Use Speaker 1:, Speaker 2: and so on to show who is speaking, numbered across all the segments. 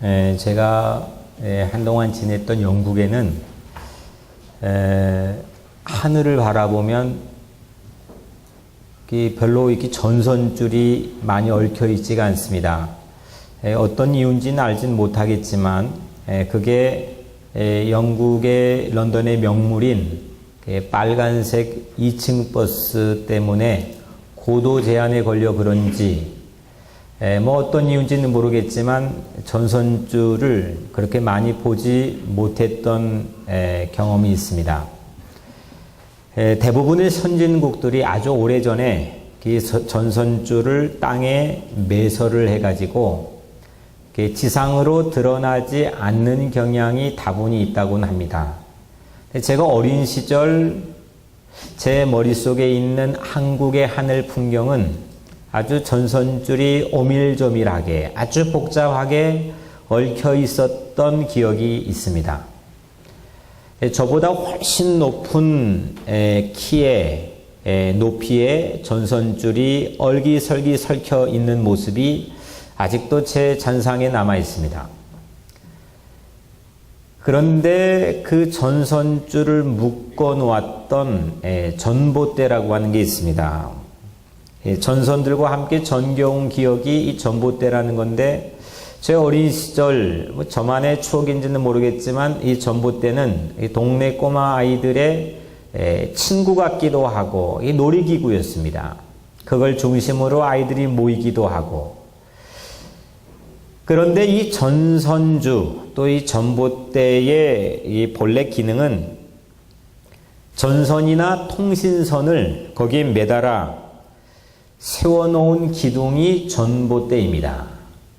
Speaker 1: 제가 한동안 지냈던 영국에는 하늘을 바라보면 별로 이렇게 전선줄이 많이 얽혀 있지가 않습니다. 어떤 이유인지는 알진 못하겠지만 그게 영국의 런던의 명물인 빨간색 2층 버스 때문에 고도 제한에 걸려 그런지 어떤 이유인지는 모르겠지만 전선줄을 그렇게 많이 보지 못했던 경험이 있습니다. 대부분의 선진국들이 아주 오래전에 전선줄을 땅에 매설을 해가지고 지상으로 드러나지 않는 경향이 다분히 있다고는 합니다. 제가 어린 시절 제 머릿속에 있는 한국의 하늘 풍경은 아주 전선줄이 오밀조밀하게 아주 복잡하게 얽혀 있었던 기억이 있습니다. 저보다 훨씬 높은 키에 높이에 전선줄이 얼기설기 설켜 있는 모습이 아직도 제 잔상에 남아 있습니다. 그런데 그 전선줄을 묶어 놓았던 전봇대라고 하는 게 있습니다. 전선들과 함께 전겨온 기억이 이 전봇대라는 건데 제 어린 시절 저만의 추억인지는 모르겠지만 이 전봇대는 이 동네 꼬마 아이들의 친구 같기도 하고 이 놀이기구였습니다. 그걸 중심으로 아이들이 모이기도 하고, 그런데 이 전선주 또 이 전봇대의 이 본래 기능은 전선이나 통신선을 거기에 매달아 세워놓은 기둥이 전봇대입니다.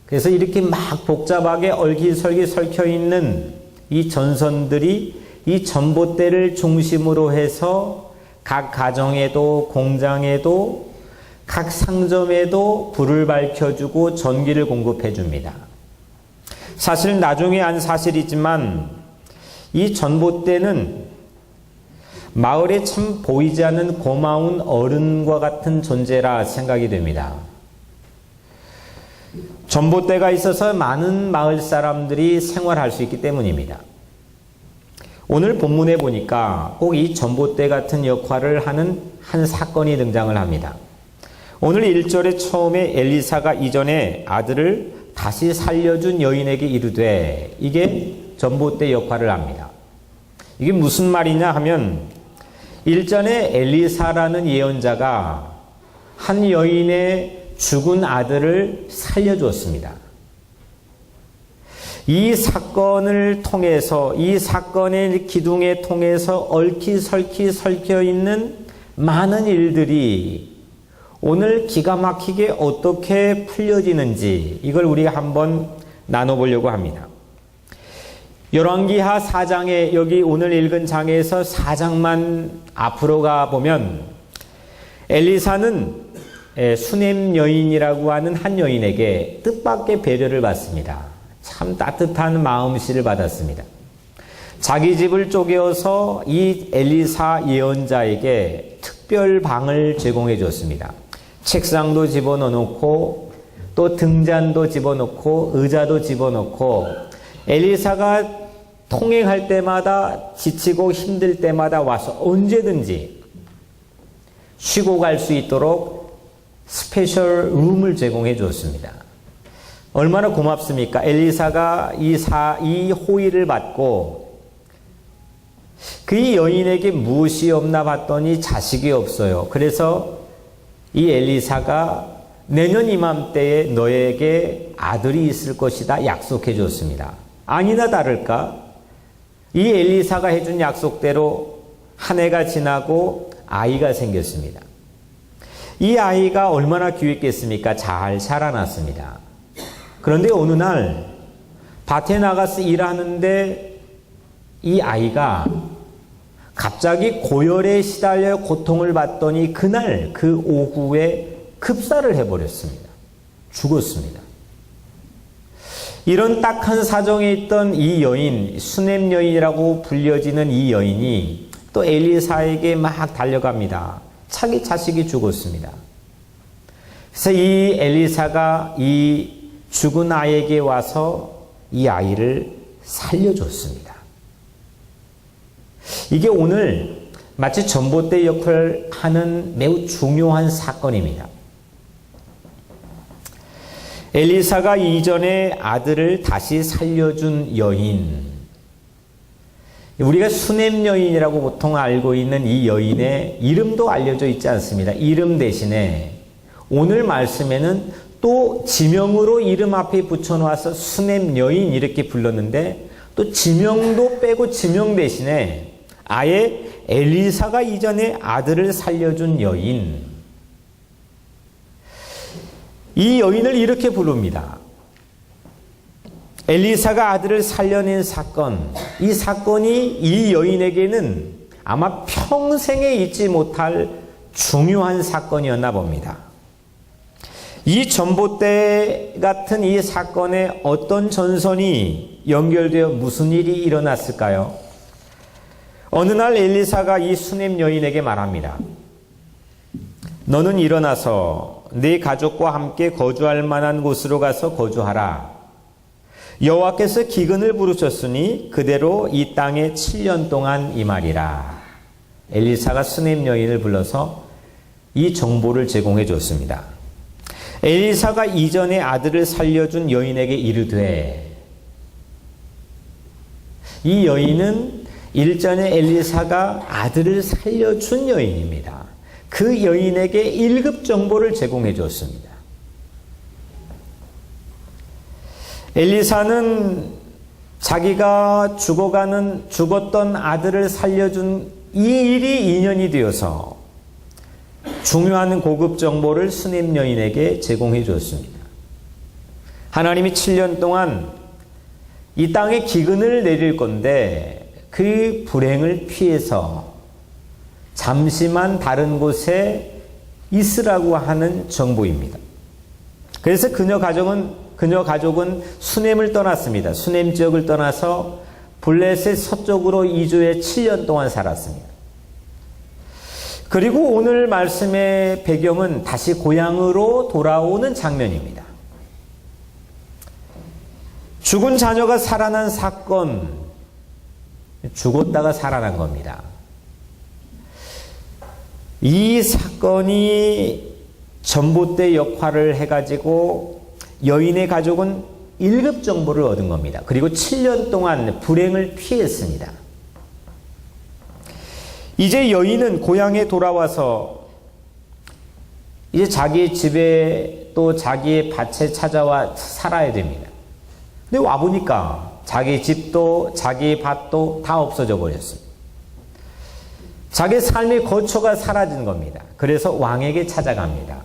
Speaker 1: 그래서 이렇게 막 복잡하게 얼기설기 설켜 있는 이 전선들이 이 전봇대를 중심으로 해서 각 가정에도 공장에도 각 상점에도 불을 밝혀주고 전기를 공급해 줍니다. 사실 나중에 안 사실이지만 이 전봇대는 마을에 참 보이지 않는 고마운 어른과 같은 존재라 생각이 됩니다. 전봇대가 있어서 많은 마을 사람들이 생활할 수 있기 때문입니다. 오늘 본문에 보니까 꼭 이 전봇대 같은 역할을 하는 한 사건이 등장을 합니다. 오늘 1절에 처음에 엘리사가 이전에 아들을 다시 살려준 여인에게 이르되, 이게 전봇대 역할을 합니다. 이게 무슨 말이냐 하면 1절에 엘리사라는 예언자가 한 여인의 죽은 아들을 살려주었습니다. 이 사건을 통해서, 이 사건의 기둥에 통해서 얽히설키 설켜 있는 많은 일들이 오늘 기가 막히게 어떻게 풀려지는지 이걸 우리가 한번 나눠보려고 합니다. 열왕기하 4장에 여기 오늘 읽은 장에서 4장만 앞으로 가보면 엘리사는 수넴 여인이라고 하는 한 여인에게 뜻밖의 배려를 받습니다. 참 따뜻한 마음씨를 받았습니다. 자기 집을 쪼개어서 이 엘리사 예언자에게 특별 방을 제공해 줬습니다. 책상도 집어넣고 또 등잔도 집어넣고 의자도 집어넣고 엘리사가 통행할 때마다 지치고 힘들 때마다 와서 언제든지 쉬고 갈 수 있도록 스페셜 룸을 제공해 줬습니다. 얼마나 고맙습니까? 엘리사가 이 호의를 받고 그 여인에게 무엇이 없나 봤더니 자식이 없어요. 그래서 이 엘리사가 내년 이맘때에 너에게 아들이 있을 것이다 약속해 줬습니다. 아니나 다를까 이 엘리사가 해준 약속대로 한 해가 지나고 아이가 생겼습니다. 이 아이가 얼마나 귀했겠습니까? 잘 자라났습니다. 그런데 어느 날 밭에 나가서 일하는데 이 아이가 갑자기 고열에 시달려 고통을 받더니 그날 그 오후에 급사를 해버렸습니다. 죽었습니다. 이런 딱한 사정에 있던 이 여인, 수넴 여인이라고 불려지는 이 여인이 또 엘리사에게 막 달려갑니다. 자기 자식이 죽었습니다. 그래서 이 엘리사가 이 죽은 아이에게 와서 이 아이를 살려줬습니다. 이게 오늘 마치 전봇대 역할을 하는 매우 중요한 사건입니다. 엘리사가 이전에 아들을 다시 살려준 여인, 우리가 수넴 여인이라고 보통 알고 있는 이 여인의 이름도 알려져 있지 않습니다. 이름 대신에 오늘 말씀에는 또 지명으로 이름 앞에 붙여놓아서 수넴 여인 이렇게 불렀는데, 또 지명도 빼고 지명 대신에 아예 엘리사가 이전에 아들을 살려준 여인, 이 여인을 이렇게 부릅니다. 엘리사가 아들을 살려낸 사건, 이 사건이 이 여인에게는 아마 평생에 잊지 못할 중요한 사건이었나 봅니다. 이 전봇대 같은 이 사건에 어떤 전선이 연결되어 무슨 일이 일어났을까요? 어느 날 엘리사가 이 수넴 여인에게 말합니다. 너는 일어나서 네 가족과 함께 거주할 만한 곳으로 가서 거주하라. 여호와께서 기근을 부르셨으니 그대로 이 땅에 7년 동안 임하리라. 엘리사가 수넴 여인을 불러서 이 정보를 제공해 줬습니다. 엘리사가 이전에 아들을 살려준 여인에게 이르되, 이 여인은 일전에 엘리사가 아들을 살려준 여인입니다. 그 여인에게 1급 정보를 제공해 줬습니다. 엘리사는 자기가 죽었던 아들을 살려준 이 일이 인연이 되어서 중요한 고급 정보를 수넴 여인에게 제공해 줬습니다. 하나님이 7년 동안 이 땅에 기근을 내릴 건데 그 불행을 피해서 잠시만 다른 곳에 있으라고 하는 정보입니다. 그래서 그녀 가족은 수넴을 떠났습니다. 수넴 지역을 떠나서 블레셋 서쪽으로 이주해 7년 동안 살았습니다. 그리고 오늘 말씀의 배경은 다시 고향으로 돌아오는 장면입니다. 죽은 자녀가 살아난 사건, 죽었다가 살아난 겁니다. 이 사건이 전봇대 역할을 해가지고 여인의 가족은 1급 정보를 얻은 겁니다. 그리고 7년 동안 불행을 피했습니다. 이제 여인은 고향에 돌아와서 이제 자기의 집에 또 자기의 밭에 찾아와 살아야 됩니다. 근데 와보니까 자기 집도 자기 밭도 다 없어져 버렸습니다. 자기 삶의 거처가 사라진 겁니다. 그래서 왕에게 찾아갑니다.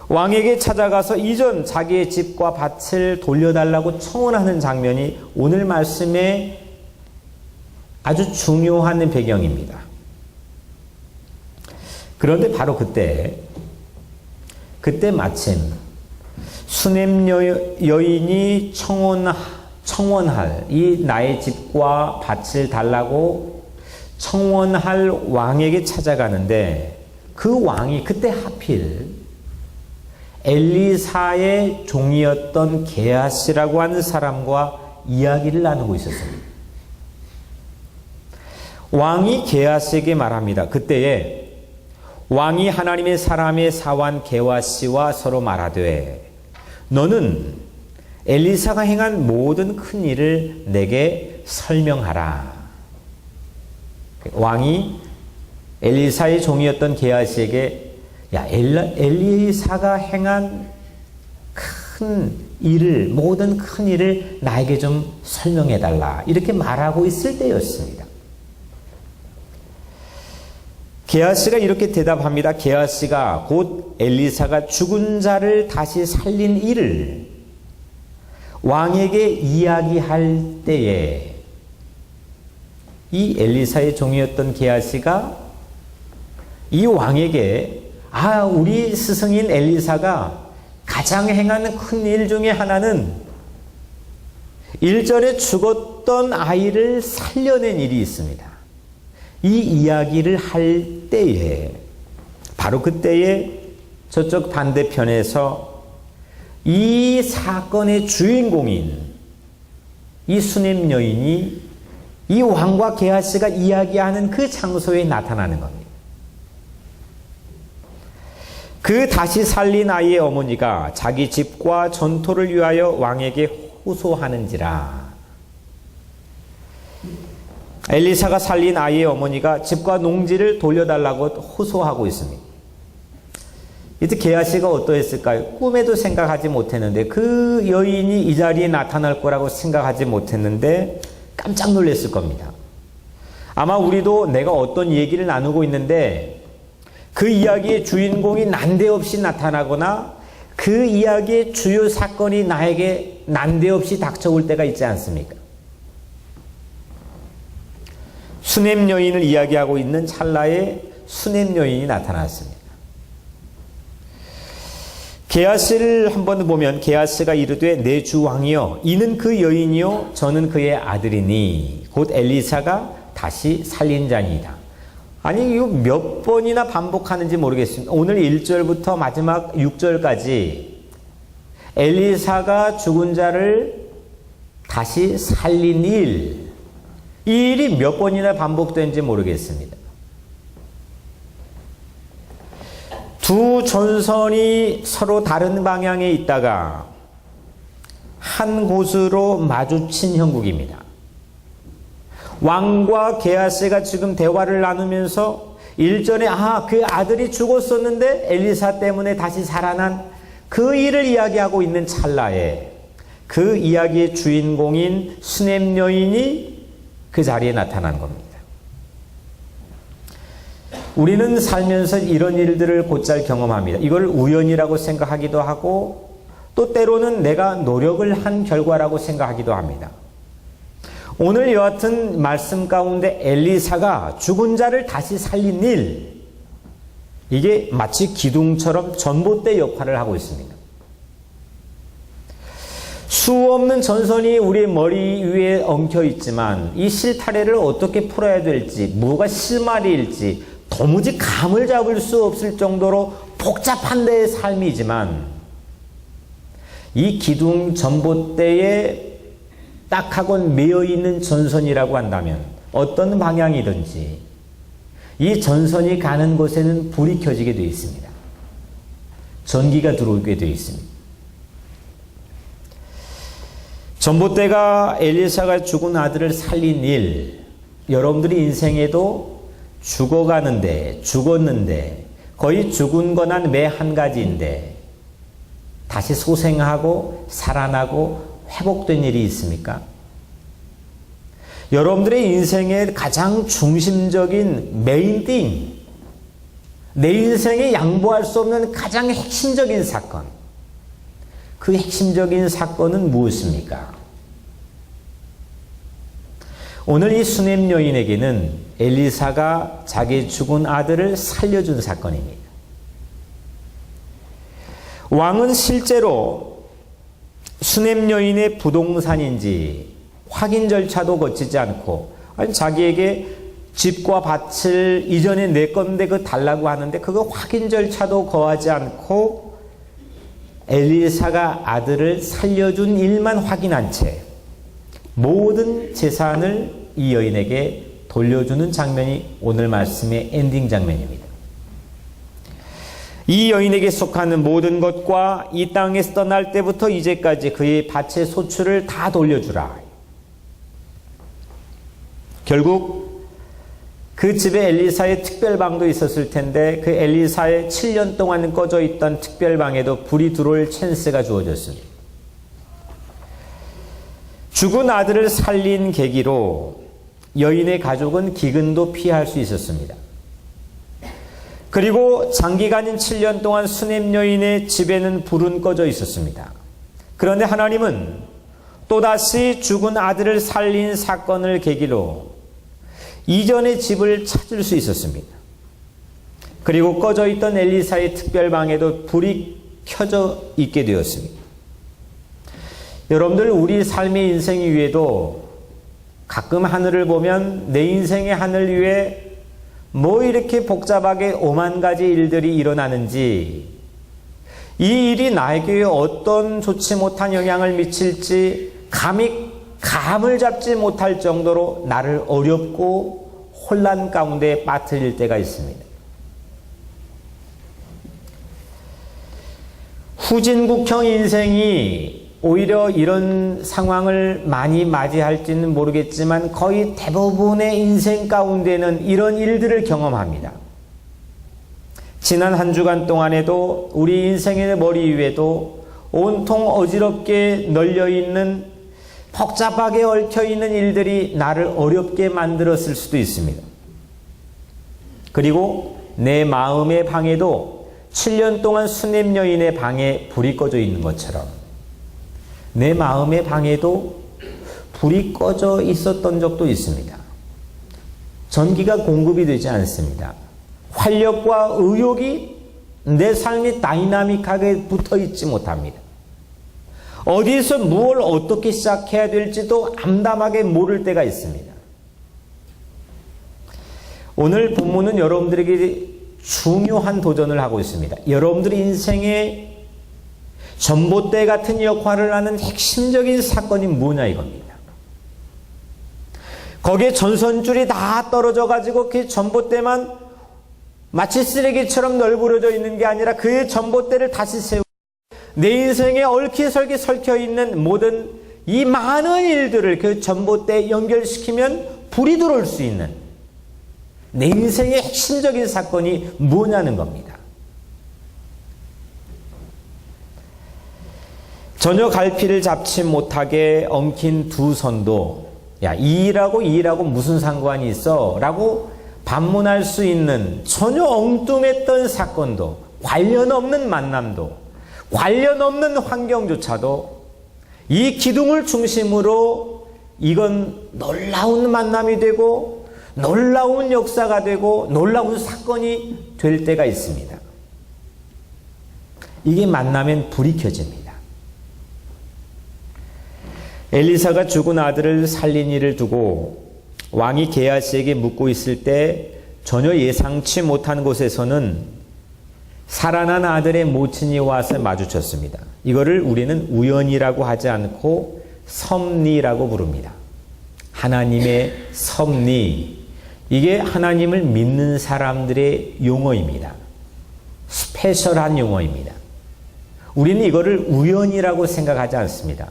Speaker 1: 왕에게 찾아가서 이전 자기의 집과 밭을 돌려달라고 청원하는 장면이 오늘 말씀의 아주 중요한 배경입니다. 그런데 바로 그때 마침 수넴 여인이 청원할 이 나의 집과 밭을 달라고 청원할 왕에게 찾아가는데, 그 왕이 그때 하필 엘리사의 종이었던 게하시라고 하는 사람과 이야기를 나누고 있었습니다. 왕이 게하시에게 말합니다. 그때에 왕이 하나님의 사람의 사환 게하시와 서로 말하되, 너는 엘리사가 행한 모든 큰 일을 내게 설명하라. 왕이 엘리사의 종이었던 게하시에게, 야, 엘리사가 행한 모든 큰 일을 나에게 좀 설명해달라. 이렇게 말하고 있을 때였습니다. 게하시가 이렇게 대답합니다. 게하시가 곧 엘리사가 죽은 자를 다시 살린 일을 왕에게 이야기할 때에 이 엘리사의 종이었던 게하시가 이 왕에게, 우리 스승인 엘리사가 가장 행한 큰 일 중에 하나는 일전에 죽었던 아이를 살려낸 일이 있습니다. 이 이야기를 할 때에, 바로 그때에 저쪽 반대편에서 이 사건의 주인공인 이 수넴 여인이 이 왕과 게하시가 이야기하는 그 장소에 나타나는 겁니다. 그 다시 살린 아이의 어머니가 자기 집과 전토를 위하여 왕에게 호소하는지라. 엘리사가 살린 아이의 어머니가 집과 농지를 돌려달라고 호소하고 있습니다. 이때 게하시가 어떠했을까요? 꿈에도 생각하지 못했는데, 그 여인이 이 자리에 나타날 거라고 생각하지 못했는데 깜짝 놀랐을 겁니다. 아마 우리도 내가 어떤 얘기를 나누고 있는데 그 이야기의 주인공이 난데없이 나타나거나 그 이야기의 주요 사건이 나에게 난데없이 닥쳐올 때가 있지 않습니까? 수넴 여인을 이야기하고 있는 찰나에 수넴 여인이 나타났습니다. 게하시를 한번 보면 게하시가 이르되 내 주 왕이여 이는 그 여인이요 저는 그의 아들이니 곧 엘리사가 다시 살린 자니이다. 아니 이거 몇 번이나 반복하는지 모르겠습니다. 오늘 1절부터 마지막 6절까지 엘리사가 죽은 자를 다시 살린 이 일이 몇 번이나 반복된지 모르겠습니다. 두 전선이 서로 다른 방향에 있다가 한 곳으로 마주친 형국입니다. 왕과 게하시가 지금 대화를 나누면서 일전에 그 아들이 죽었었는데 엘리사 때문에 다시 살아난 그 일을 이야기하고 있는 찰나에 그 이야기의 주인공인 수넴 여인이 그 자리에 나타난 겁니다. 우리는 살면서 이런 일들을 곧잘 경험합니다. 이걸 우연이라고 생각하기도 하고 또 때로는 내가 노력을 한 결과라고 생각하기도 합니다. 오늘 이와 같은 말씀 가운데 엘리사가 죽은 자를 다시 살린 일, 이게 마치 기둥처럼 전봇대 역할을 하고 있습니다. 수없는 전선이 우리의 머리 위에 엉켜 있지만 이 실타래를 어떻게 풀어야 될지, 뭐가 실마리일지 도무지 감을 잡을 수 없을 정도로 복잡한 데의 삶이지만 이 기둥 전봇대에 딱하곤 매여있는 전선이라고 한다면 어떤 방향이든지 이 전선이 가는 곳에는 불이 켜지게 되어 있습니다. 전기가 들어오게 되어 있습니다. 전봇대가 엘리사가 죽은 아들을 살린 일, 여러분들이 인생에도 죽었는데 거의 죽은 건 한 매 한 가지인데 다시 소생하고 살아나고 회복된 일이 있습니까? 여러분들의 인생의 가장 중심적인 메인 띵, 내 인생에 양보할 수 없는 가장 핵심적인 사건, 그 핵심적인 사건은 무엇입니까? 오늘 이 수넴 여인에게는 엘리사가 자기 죽은 아들을 살려준 사건입니다. 왕은 실제로 수넴 여인의 부동산인지 확인 절차도 거치지 않고, 아니 자기에게 집과 밭을 이전에 내 건데 그거 달라고 하는데 그거 확인 절차도 거하지 않고 엘리사가 아들을 살려준 일만 확인한 채 모든 재산을 이 여인에게 돌려주는 장면이 오늘 말씀의 엔딩 장면입니다. 이 여인에게 속하는 모든 것과 이 땅에서 떠날 때부터 이제까지 그의 밭의 소출을 다 돌려주라. 결국 그 집에 엘리사의 특별방도 있었을 텐데 그 엘리사의 7년 동안 꺼져 있던 특별방에도 불이 들어올 찬스가 주어졌습니다. 죽은 아들을 살린 계기로 여인의 가족은 기근도 피할 수 있었습니다. 그리고 장기간인 7년 동안 수넴 여인의 집에는 불은 꺼져 있었습니다. 그런데 하나님은 또다시 죽은 아들을 살린 사건을 계기로 이전의 집을 찾을 수 있었습니다. 그리고 꺼져 있던 엘리사의 특별방에도 불이 켜져 있게 되었습니다. 여러분들, 우리 삶의 인생 위에도 가끔 하늘을 보면 내 인생의 하늘 위에 뭐 이렇게 복잡하게 오만 가지 일들이 일어나는지, 이 일이 나에게 어떤 좋지 못한 영향을 미칠지 감히 감을 잡지 못할 정도로 나를 어렵고 혼란 가운데 빠뜨릴 때가 있습니다. 후진국형 인생이 오히려 이런 상황을 많이 맞이할지는 모르겠지만 거의 대부분의 인생 가운데는 이런 일들을 경험합니다. 지난 한 주간 동안에도 우리 인생의 머리 위에도 온통 어지럽게 널려있는 복잡하게 얽혀있는 일들이 나를 어렵게 만들었을 수도 있습니다. 그리고 내 마음의 방에도 7년 동안 수냄 여인의 방에 불이 꺼져 있는 것처럼 내 마음의 방에도 불이 꺼져 있었던 적도 있습니다. 전기가 공급이 되지 않습니다. 활력과 의욕이 내 삶이 다이나믹하게 붙어 있지 못합니다. 어디서 무엇을 어떻게 시작해야 될지도 암담하게 모를 때가 있습니다. 오늘 본문은 여러분들에게 중요한 도전을 하고 있습니다. 여러분들의 인생에 전봇대 같은 역할을 하는 핵심적인 사건이 뭐냐 이겁니다. 거기에 전선줄이 다 떨어져 가지고 그 전봇대만 마치 쓰레기처럼 널브러져 있는 게 아니라 그 전봇대를 다시 세우고 내 인생에 얽히설기 설켜 있는 모든 이 많은 일들을 그 전봇대에 연결시키면 불이 들어올 수 있는 내 인생의 핵심적인 사건이 뭐냐는 겁니다. 전혀 갈피를 잡지 못하게 엉킨 두 선도 야, 이 일하고 무슨 상관이 있어? 라고 반문할 수 있는 전혀 엉뚱했던 사건도 관련 없는 만남도 관련 없는 환경조차도 이 기둥을 중심으로 이건 놀라운 만남이 되고 놀라운 역사가 되고 놀라운 사건이 될 때가 있습니다. 이게 만나면 불이 켜집니다. 엘리사가 죽은 아들을 살린 일을 두고 왕이 게하시에게 묻고 있을 때 전혀 예상치 못한 곳에서는 살아난 아들의 모친이 와서 마주쳤습니다. 이거를 우리는 우연이라고 하지 않고 섭리라고 부릅니다. 하나님의 섭리. 이게 하나님을 믿는 사람들의 용어입니다. 스페셜한 용어입니다. 우리는 이거를 우연이라고 생각하지 않습니다.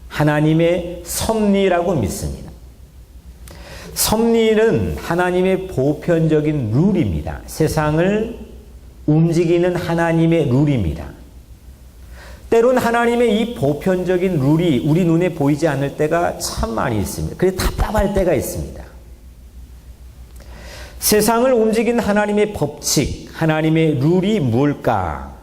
Speaker 1: 하나님의 섭리라고 믿습니다. 섭리는 하나님의 보편적인 룰입니다. 세상을 움직이는 하나님의 룰입니다. 때론 하나님의 이 보편적인 룰이 우리 눈에 보이지 않을 때가 참 많이 있습니다. 그래서 답답할 때가 있습니다. 세상을 움직이는 하나님의 법칙, 하나님의 룰이 뭘까?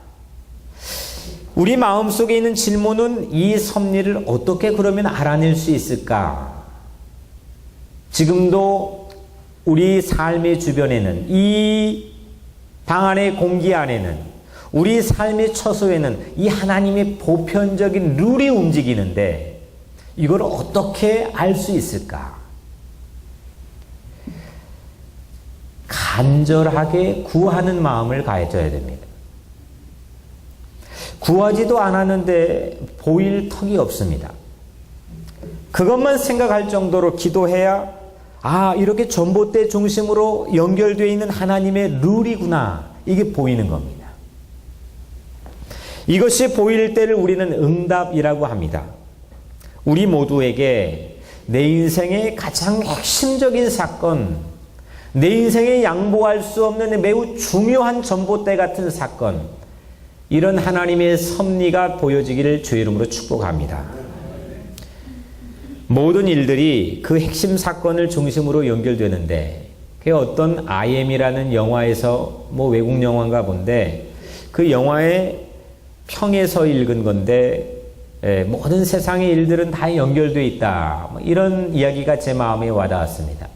Speaker 1: 우리 마음속에 있는 질문은 이 섭리를 어떻게 그러면 알아낼 수 있을까? 지금도 우리 삶의 주변에는 이 방 안의 공기 안에는 우리 삶의 처소에는 이 하나님의 보편적인 룰이 움직이는데 이걸 어떻게 알 수 있을까? 간절하게 구하는 마음을 가져야 됩니다. 구하지도 않았는데 보일 턱이 없습니다. 그것만 생각할 정도로 기도해야 이렇게 전봇대 중심으로 연결되어 있는 하나님의 룰이구나. 이게 보이는 겁니다. 이것이 보일 때를 우리는 응답이라고 합니다. 우리 모두에게 내 인생의 가장 핵심적인 사건, 내 인생에 양보할 수 없는 매우 중요한 전봇대 같은 사건, 이런 하나님의 섭리가 보여지기를 주의 이름으로 축복합니다. 모든 일들이 그 핵심 사건을 중심으로 연결되는데 그게 어떤 IM이라는 영화에서 외국 영화인가 본데 그 영화의 평에서 읽은 건데 모든 세상의 일들은 다 연결되어 있다. 이런 이야기가 제 마음에 와닿았습니다.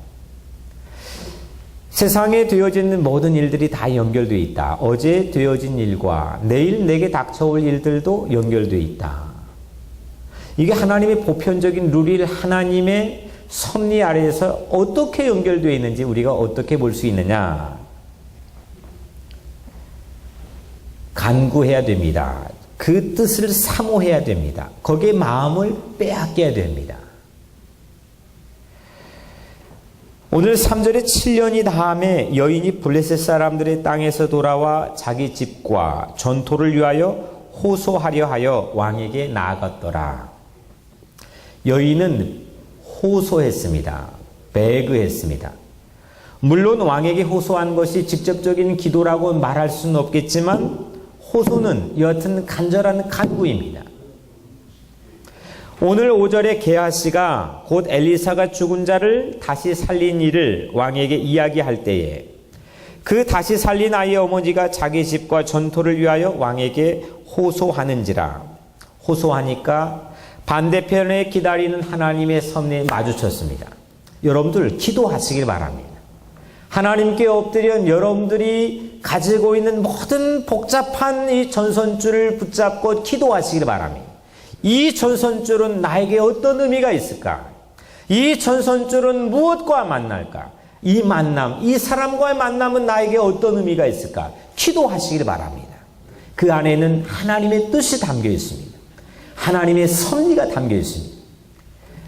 Speaker 1: 세상에 되어지는 모든 일들이 다 연결되어 있다. 어제 되어진 일과 내일 내게 닥쳐올 일들도 연결되어 있다. 이게 하나님의 보편적인 룰이 하나님의 섭리 아래에서 어떻게 연결되어 있는지 우리가 어떻게 볼 수 있느냐. 간구해야 됩니다. 그 뜻을 사모해야 됩니다. 거기에 마음을 빼앗겨야 됩니다. 오늘 3절에 7년이 다음에 여인이 블레셋 사람들의 땅에서 돌아와 자기 집과 전토를 위하여 호소하려 하여 왕에게 나아갔더라. 여인은 호소했습니다. 배그했습니다. 물론 왕에게 호소한 것이 직접적인 기도라고 말할 수는 없겠지만 호소는 여하튼 간절한 간구입니다. 오늘 5절에 게하시가 곧 엘리사가 죽은 자를 다시 살린 일을 왕에게 이야기할 때에 그 다시 살린 아이의 어머니가 자기 집과 전토를 위하여 왕에게 호소하는지라. 호소하니까 반대편에 기다리는 하나님의 섭리에 마주쳤습니다. 여러분들 기도하시길 바랍니다. 하나님께 엎드려 여러분들이 가지고 있는 모든 복잡한 이 전선줄을 붙잡고 기도하시길 바랍니다. 이 전선줄은 나에게 어떤 의미가 있을까? 이 전선줄은 무엇과 만날까? 이 만남, 이 사람과의 만남은 나에게 어떤 의미가 있을까? 기도하시길 바랍니다. 그 안에는 하나님의 뜻이 담겨 있습니다. 하나님의 섭리가 담겨 있습니다.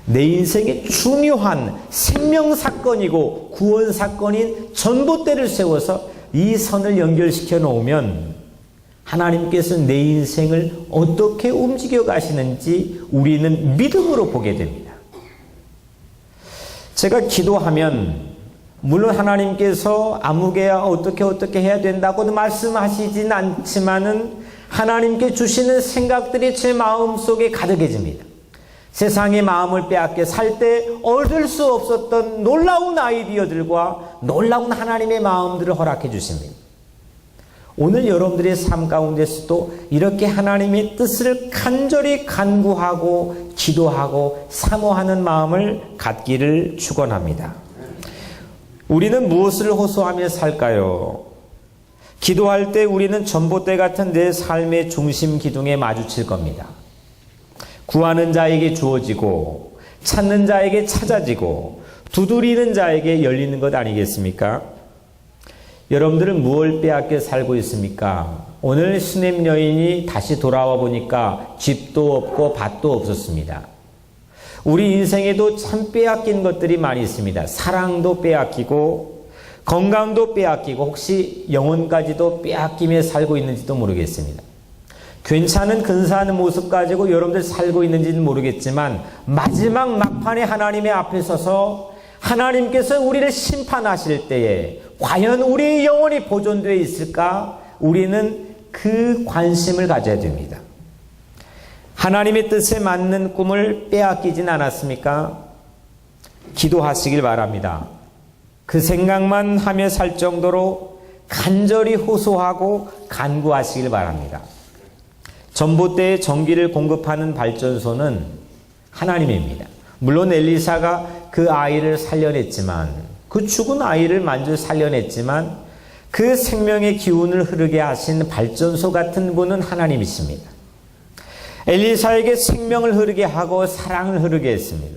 Speaker 1: 내 인생의 중요한 생명사건이고 구원사건인 전봇대를 세워서 이 선을 연결시켜 놓으면 하나님께서 내 인생을 어떻게 움직여 가시는지 우리는 믿음으로 보게 됩니다. 제가 기도하면 물론 하나님께서 아무개야 어떻게 해야 된다고는 말씀하시진 않지만은 하나님께 주시는 생각들이 제 마음속에 가득해집니다. 세상의 마음을 빼앗겨 살 때 얻을 수 없었던 놀라운 아이디어들과 놀라운 하나님의 마음들을 허락해 주십니다. 오늘 여러분들의 삶 가운데서도 이렇게 하나님의 뜻을 간절히 간구하고 기도하고 사모하는 마음을 갖기를 축원합니다. 우리는 무엇을 호소하며 살까요? 기도할 때 우리는 전봇대 같은 내 삶의 중심 기둥에 마주칠 겁니다. 구하는 자에게 주어지고 찾는 자에게 찾아지고 두드리는 자에게 열리는 것 아니겠습니까? 여러분들은 무엇을 빼앗겨 살고 있습니까? 오늘 수넴 여인이 다시 돌아와 보니까 집도 없고 밭도 없었습니다. 우리 인생에도 참 빼앗긴 것들이 많이 있습니다. 사랑도 빼앗기고 건강도 빼앗기고 혹시 영혼까지도 빼앗기며 살고 있는지도 모르겠습니다. 괜찮은 근사한 모습 가지고 여러분들 살고 있는지는 모르겠지만 마지막 막판에 하나님의 앞에 서서 하나님께서 우리를 심판하실 때에 과연 우리의 영혼이 보존되어 있을까? 우리는 그 관심을 가져야 됩니다. 하나님의 뜻에 맞는 꿈을 빼앗기진 않았습니까? 기도하시길 바랍니다. 그 생각만 하며 살 정도로 간절히 호소하고 간구하시길 바랍니다. 전봇대에 전기를 공급하는 발전소는 하나님입니다. 물론 엘리사가 그 아이를 살려냈지만 그 죽은 아이를 만져 살려냈지만 그 생명의 기운을 흐르게 하신 발전소 같은 분은 하나님이십니다. 엘리사에게 생명을 흐르게 하고 사랑을 흐르게 했습니다.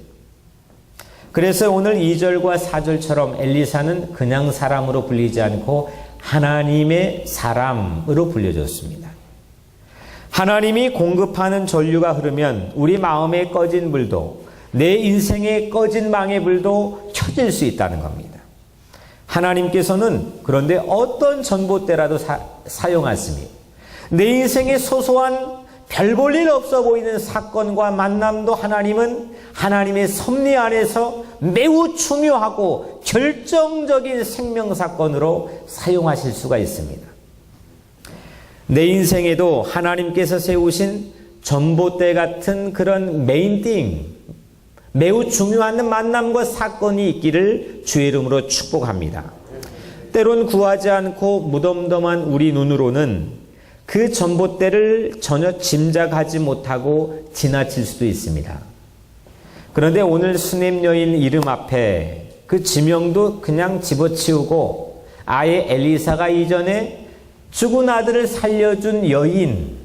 Speaker 1: 그래서 오늘 2절과 4절처럼 엘리사는 그냥 사람으로 불리지 않고 하나님의 사람으로 불려졌습니다. 하나님이 공급하는 전류가 흐르면 우리 마음에 꺼진 불도 내 인생에 꺼진 망의 불도 켜질 수 있다는 겁니다. 하나님께서는 그런데 어떤 전봇대라도 사용하십니다. 내 인생의 소소한 별 볼 일 없어 보이는 사건과 만남도 하나님은 하나님의 섭리 안에서 매우 중요하고 결정적인 생명사건으로 사용하실 수가 있습니다. 내 인생에도 하나님께서 세우신 전봇대 같은 그런 메인띵, 매우 중요한 만남과 사건이 있기를 주의 이름으로 축복합니다. 때론 구하지 않고 무덤덤한 우리 눈으로는 그 전봇대를 전혀 짐작하지 못하고 지나칠 수도 있습니다. 그런데 오늘 수넴 여인 이름 앞에 그 지명도 그냥 집어치우고 아예 엘리사가 이전에 죽은 아들을 살려준 여인,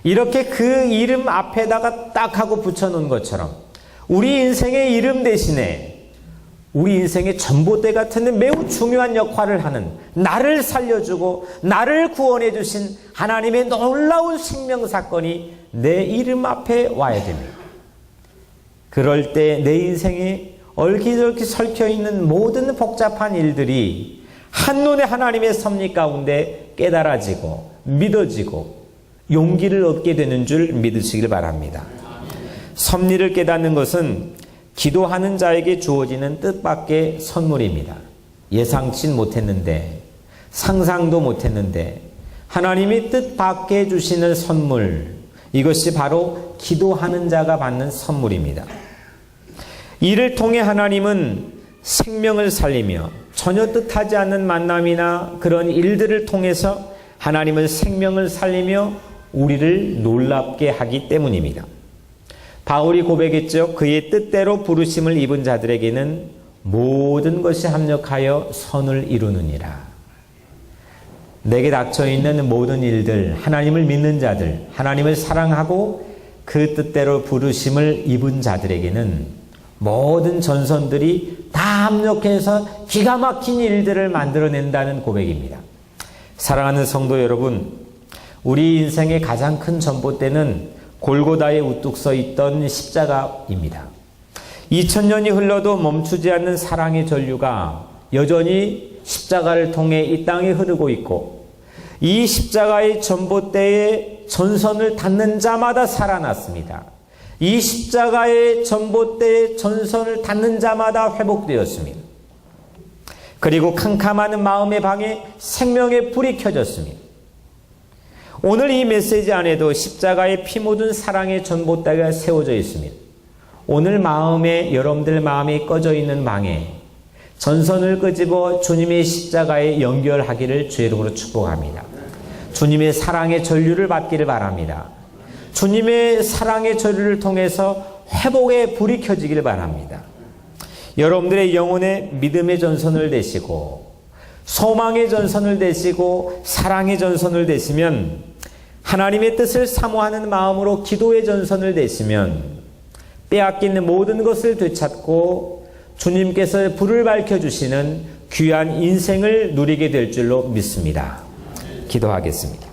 Speaker 1: 이렇게 그 이름 앞에다가 딱 하고 붙여놓은 것처럼 우리 인생의 이름 대신에 우리 인생의 전봇대 같은 매우 중요한 역할을 하는, 나를 살려주고 나를 구원해 주신 하나님의 놀라운 생명사건이 내 이름 앞에 와야 됩니다. 그럴 때 내 인생에 얽히저얽히 설켜있는 모든 복잡한 일들이 한눈에 하나님의 섭리 가운데 깨달아지고 믿어지고 용기를 얻게 되는 줄 믿으시길 바랍니다. 섭리를 깨닫는 것은 기도하는 자에게 주어지는 뜻밖의 선물입니다. 예상치 못했는데, 상상도 못했는데 하나님이 뜻밖에 주시는 선물, 이것이 바로 기도하는 자가 받는 선물입니다. 이를 통해 하나님은 생명을 살리며 전혀 뜻하지 않는 만남이나 그런 일들을 통해서 하나님은 생명을 살리며 우리를 놀랍게 하기 때문입니다. 바울이 고백했죠. 그의 뜻대로 부르심을 입은 자들에게는 모든 것이 합력하여 선을 이루느니라. 내게 닥쳐있는 모든 일들, 하나님을 믿는 자들, 하나님을 사랑하고 그 뜻대로 부르심을 입은 자들에게는 모든 전선들이 다 합력해서 기가 막힌 일들을 만들어낸다는 고백입니다. 사랑하는 성도 여러분, 우리 인생의 가장 큰 전봇대는 골고다에 우뚝 서 있던 십자가입니다. 2000년이 흘러도 멈추지 않는 사랑의 전류가 여전히 십자가를 통해 이 땅에 흐르고 있고, 이 십자가의 전봇대에 전선을 닿는 자마다 살아났습니다. 이 십자가의 전봇대에 전선을 닿는 자마다 회복되었습니다. 그리고 캄캄한 마음의 방에 생명의 불이 켜졌습니다. 오늘 이 메시지 안에도 십자가의 피 묻은 사랑의 전봇대가 세워져 있습니다. 오늘 여러분들 마음이 꺼져 있는 방에 전선을 끄집어 주님의 십자가에 연결하기를 주의 이름으로 축복합니다. 주님의 사랑의 전류를 받기를 바랍니다. 주님의 사랑의 전류를 통해서 회복의 불이 켜지기를 바랍니다. 여러분들의 영혼의 믿음의 전선을 대시고 소망의 전선을 대시고 사랑의 전선을 대시면, 하나님의 뜻을 사모하는 마음으로 기도의 전선을 대시면 빼앗긴 모든 것을 되찾고 주님께서 불을 밝혀주시는 귀한 인생을 누리게 될 줄로 믿습니다. 기도하겠습니다.